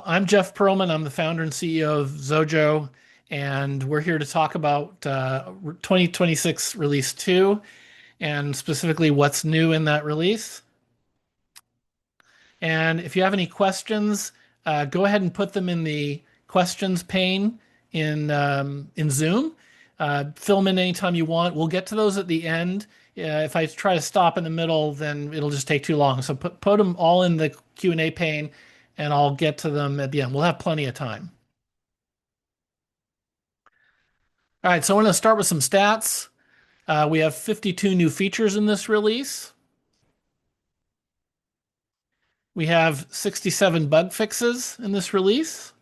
I'm Geoff Perlman. I'm the founder and CEO of Xojo, and we're here to talk about 2026 Release 2 and specifically what's new in that release. And if you have any questions, go ahead and put them in the questions pane in Zoom. Fill them in anytime you want. We'll get to those at the end. If I try to stop in the middle, then it'll just take too long. So put them all in the Q&A pane, and I'll get to them at the end. We'll have plenty of time. All right, so I want to start with some stats. We have 52 new features in this release. We have 67 bug fixes in this release.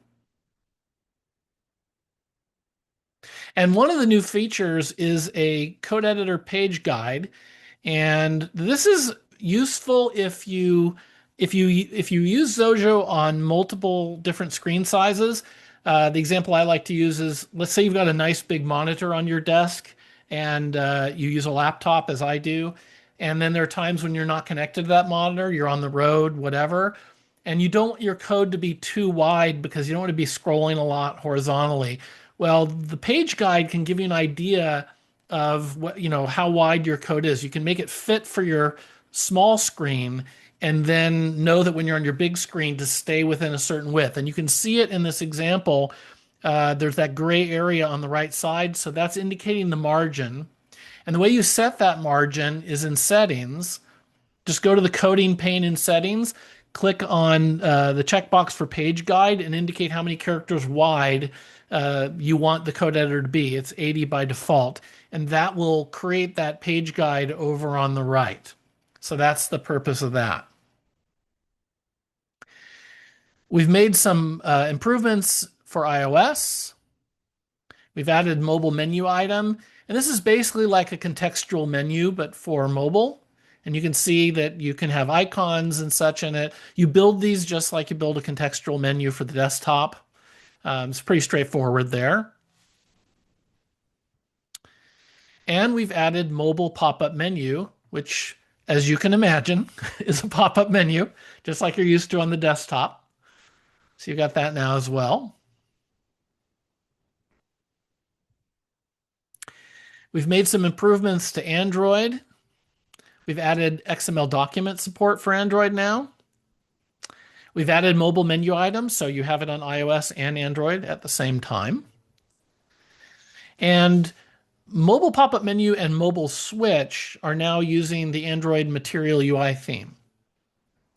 And one of the new features is a code editor page guide. And this is useful if you use Xojo on multiple different screen sizes. The example I like to use is, let's say you've got a nice big monitor on your desk and you use a laptop as I do. And then there are times when you're not connected to that monitor, you're on the road, whatever. And you don't want your code to be too wide because you don't want to be scrolling a lot horizontally. Well, the page guide can give you an idea of what, how wide your code is. You can make it fit for your small screen and then know that when you're on your big screen to stay within a certain width. And you can see it in this example. There's that gray area on the right side. So that's indicating the margin. And the way you set that margin is in settings. Just go to the coding pane in settings, click on the checkbox for page guide and indicate how many characters wide you want the code editor to be. It's 80 by default. And that will create that page guide over on the right. So that's the purpose of that. We've made some improvements for iOS. We've added mobile menu item. And this is basically like a contextual menu, but for mobile. And you can see that you can have icons and such in it. You build these just like you build a contextual menu for the desktop. It's pretty straightforward there. And we've added mobile pop-up menu, which, as you can imagine, is a pop-up menu, just like you're used to on the desktop. So you've got that now as well. We've made some improvements to Android. We've added XML document support for Android now. We've added mobile menu items, so you have it on iOS and Android at the same time. And mobile pop-up menu and mobile switch are now using the Android Material UI theme.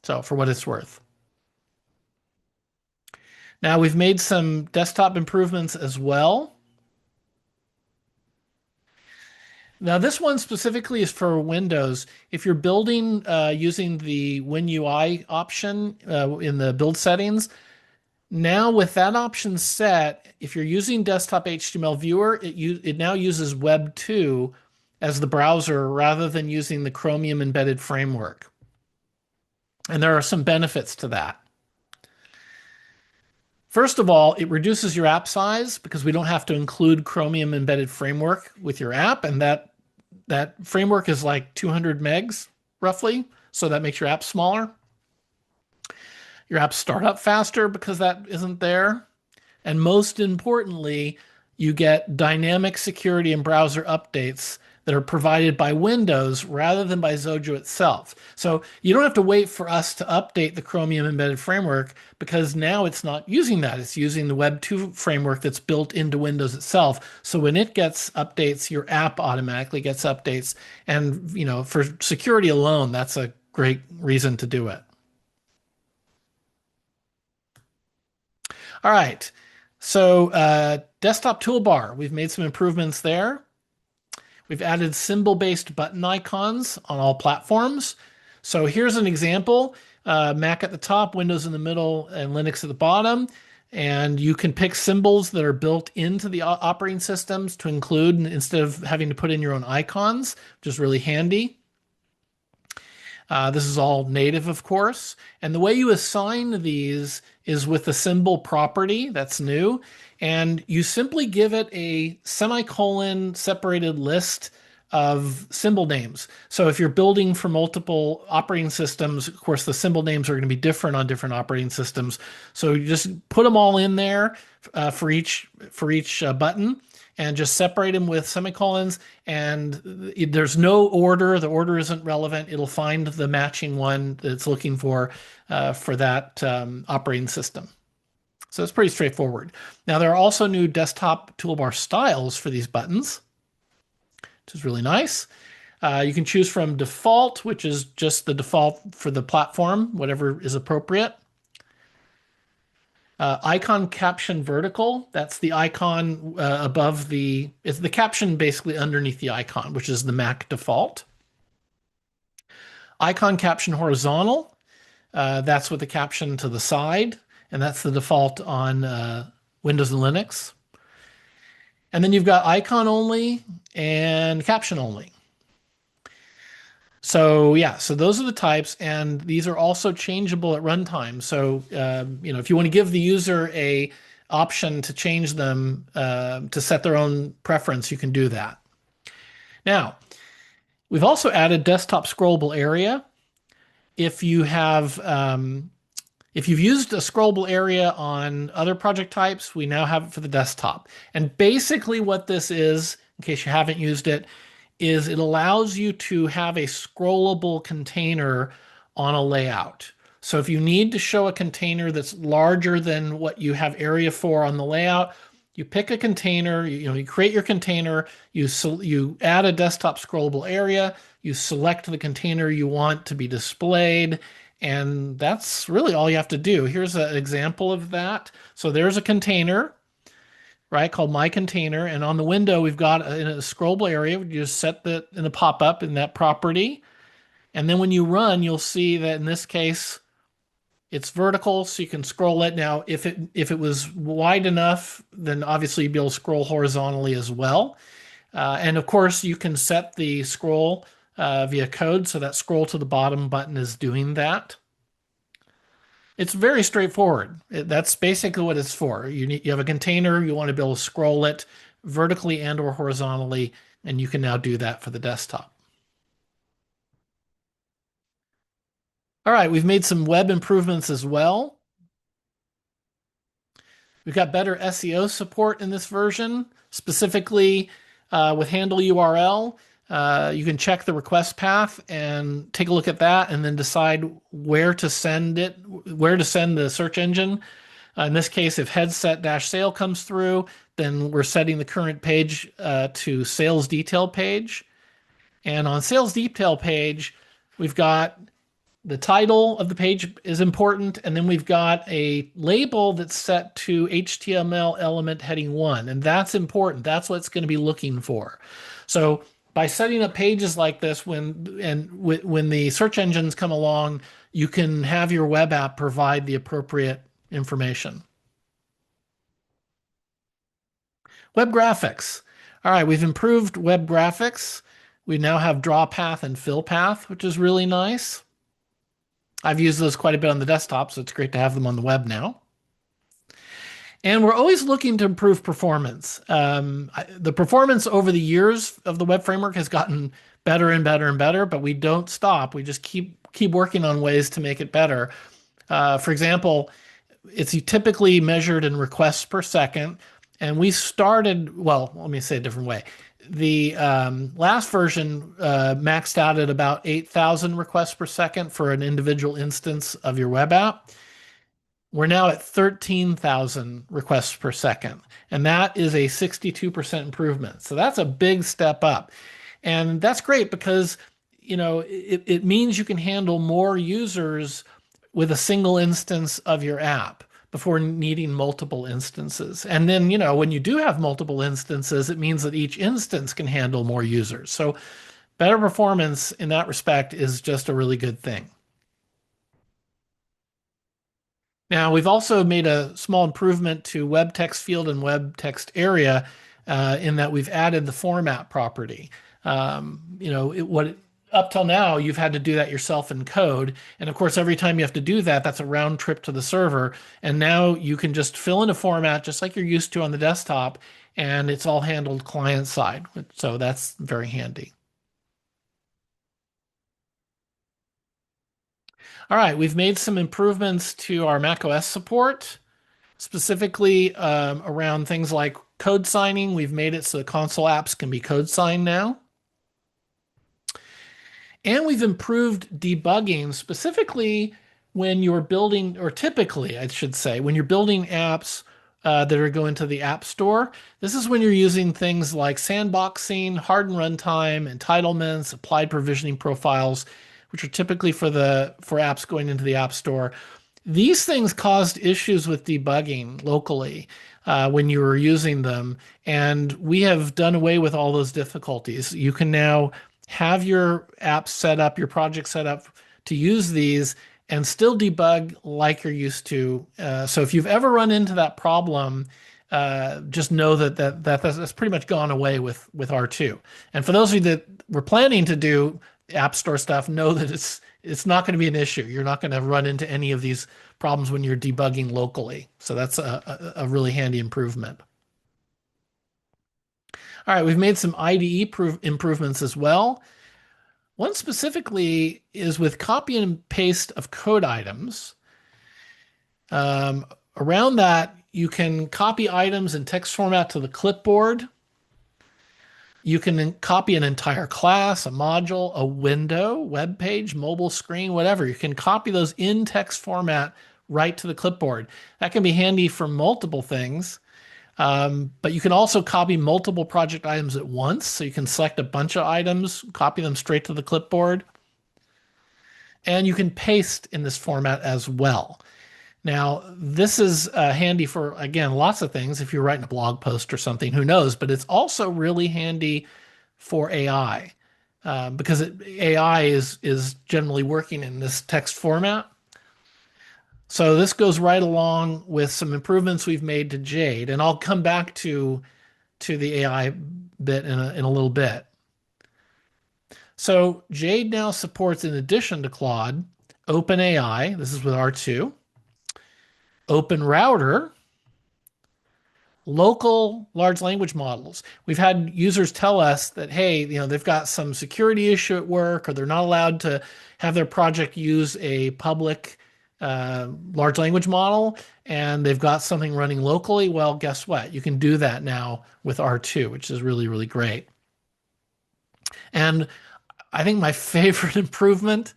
So for what it's worth. Now we've made some desktop improvements as well. Now this one specifically is for Windows. If you're building using the WinUI option in the build settings, now with that option set, if you're using Desktop HTML Viewer, it now uses Web 2 as the browser rather than using the Chromium embedded framework. And there are some benefits to that. First of all, it reduces your app size because we don't have to include Chromium embedded framework with your app, and that framework is like 200 megs roughly, so that makes your app smaller. Your apps start up faster because that isn't there. And most importantly, you get dynamic security and browser updates that are provided by Windows rather than by Xojo itself. So you don't have to wait for us to update the Chromium embedded framework because now it's not using that. It's using the Web 2 framework that's built into Windows itself. So when it gets updates, your app automatically gets updates. And for security alone, that's a great reason to do it. All right, so desktop toolbar, we've made some improvements there. We've added symbol-based button icons on all platforms. So here's an example, Mac at the top, Windows in the middle, and Linux at the bottom. And you can pick symbols that are built into the operating systems to include instead of having to put in your own icons, which is really handy. This is all native, of course. And the way you assign these is with the symbol property, that's new. And you simply give it a semicolon separated list of symbol names. So if you're building for multiple operating systems, of course, the symbol names are going to be different on different operating systems. So you just put them all in there for each button, and just separate them with semicolons. And there's no order. The order isn't relevant. It'll find the matching one that it's looking for that operating system. So it's pretty straightforward. Now, there are also new desktop toolbar styles for these buttons, which is really nice. You can choose from default, which is just the default for the platform, whatever is appropriate. Icon caption vertical, that's the icon above it's the caption basically underneath the icon, which is the Mac default. Icon caption horizontal, that's with the caption to the side, and that's the default on Windows and Linux. And then you've got icon only and caption only. So yeah, so those are the types, and these are also changeable at runtime. So if you want to give the user a option to change them to set their own preference, you can do that. Now, we've also added desktop scrollable area. If you have if you've used a scrollable area on other project types, we now have it for the desktop. And basically what this is, in case you haven't used it, is it allows you to have a scrollable container on a layout. So if you need to show a container that's larger than what you have area for on the layout, you pick a container, you create your container, you add a desktop scrollable area, you select the container you want to be displayed, and that's really all you have to do. Here's an example of that. So there's a container, right, called My Container, and on the window we've got in a scrollable area. You just set that in a pop-up in that property, and then when you run, you'll see that in this case it's vertical, so you can scroll it. Now, if it was wide enough, then obviously you'd be able to scroll horizontally as well. And of course, you can set the scroll via code, so that scroll to the bottom button is doing that. It's very straightforward. That's basically what it's for. You have a container, you want to be able to scroll it vertically and or horizontally, and you can now do that for the desktop. All right, we've made some web improvements as well. We've got better SEO support in this version, specifically with handle URL. You can check the request path and take a look at that, and then decide where to send the search engine. In this case, if headset-sale comes through, then we're setting the current page to sales detail page. And on sales detail page, we've got the title of the page is important, and then we've got a label that's set to HTML element heading 1, and that's important. That's what it's going to be looking for. So by setting up pages like this, when the search engines come along, you can have your web app provide the appropriate information. Web graphics. All right, we've improved web graphics. We now have draw path and fill path, which is really nice. I've used those quite a bit on the desktop, so it's great to have them on the web now. And we're always looking to improve performance. The performance over the years of the web framework has gotten better and better and better, but we don't stop. We just keep working on ways to make it better. For example, it's typically measured in requests per second, and we started, well, let me say it a different way. The last version maxed out at about 8,000 requests per second for an individual instance of your web app. We're now at 13,000 requests per second, and that is a 62% improvement. So that's a big step up. And that's great because, it means you can handle more users with a single instance of your app before needing multiple instances. And then, when you do have multiple instances, it means that each instance can handle more users. So better performance in that respect is just a really good thing. Now, we've also made a small improvement to web text field and web text area in that we've added the format property. Up till now, you've had to do that yourself in code. And of course, every time you have to do that, that's a round trip to the server. And now you can just fill in a format just like you're used to on the desktop, and it's all handled client side. So that's very handy. All right, we've made some improvements to our macOS support, specifically around things like code signing. We've made it so the console apps can be code signed now. And we've improved debugging, specifically when you're building, or typically, I should say, when you're building apps that are going to the App Store. This is when you're using things like sandboxing, hardened runtime, entitlements, applied provisioning profiles, which are typically for apps going into the App Store. These things caused issues with debugging locally when you were using them, and we have done away with all those difficulties. You can now have your app set up, your project set up to use these and still debug like you're used to. So if you've ever run into that problem, just know that's pretty much gone away with R2. And for those of you that were planning to do App Store stuff, know that it's not going to be an issue. You're not going to run into any of these problems when you're debugging locally. So that's a really handy improvement. All right, we've made some IDE improvements as well. One specifically is with copy and paste of code items. Around that, you can copy items in text format to the clipboard. You can copy an entire class, a module, a window, web page, mobile screen, whatever. You can copy those in text format right to the clipboard. That can be handy for multiple things. But you can also copy multiple project items at once. So you can select a bunch of items, copy them straight to the clipboard. And you can paste in this format as well. Now, this is handy for, again, lots of things. If you're writing a blog post or something, who knows? But it's also really handy for AI because AI is generally working in this text format. So this goes right along with some improvements we've made to Jade, and I'll come back to the AI bit in a little bit. So Jade now supports, in addition to Claude, OpenAI. This is with R2, OpenRouter, local large language models. We've had users tell us that, hey, they've got some security issue at work, or they're not allowed to have their project use a public large language model, and they've got something running locally. Well, guess what? You can do that now with R2, which is really, really great. And I think my favorite improvement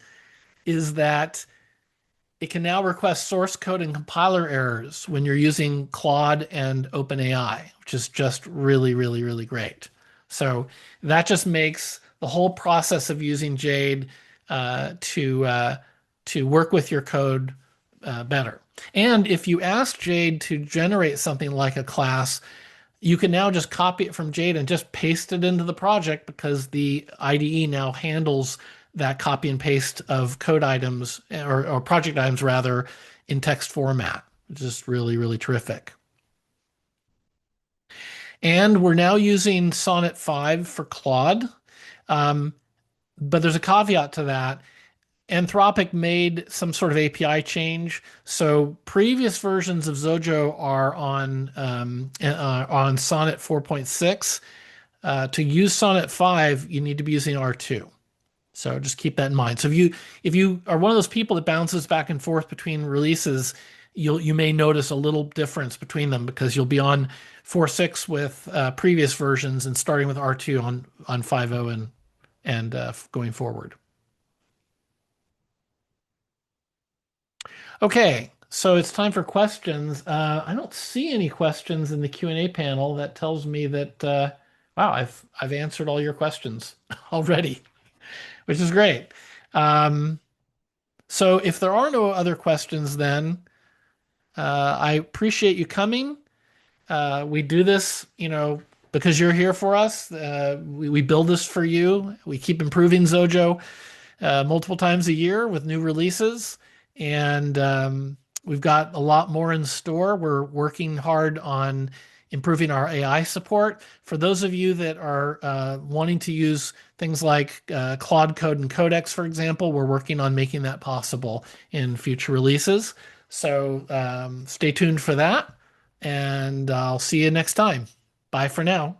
is that it can now request source code and compiler errors when you're using Claude and OpenAI, which is just really, really, really great. So that just makes the whole process of using Jade to work with your code better. And if you ask Jade to generate something like a class, you can now just copy it from Jade and just paste it into the project because the IDE now handles that copy and paste of code items or project items rather in text format, which is really, really terrific. And we're now using Sonnet 5 for Claude. But there's a caveat to that. Anthropic made some sort of API change. So previous versions of Xojo are on Sonnet 4.6. To use Sonnet 5, you need to be using R2. So just keep that in mind. So if you are one of those people that bounces back and forth between releases, you may notice a little difference between them because you'll be on 4.6 with previous versions and starting with R2 on 5.0 and going forward. Okay, so it's time for questions. I don't see any questions in the Q&A panel. That tells me that wow, I've answered all your questions already, which is great. So if there are no other questions, then I appreciate you coming. We do this, because you're here for us. We build this for you. We keep improving Xojo multiple times a year with new releases. And we've got a lot more in store. We're working hard on improving our AI support. For those of you that are wanting to use things like Claude Code and Codex, for example, we're working on making that possible in future releases. So stay tuned for that, and I'll see you next time. Bye for now.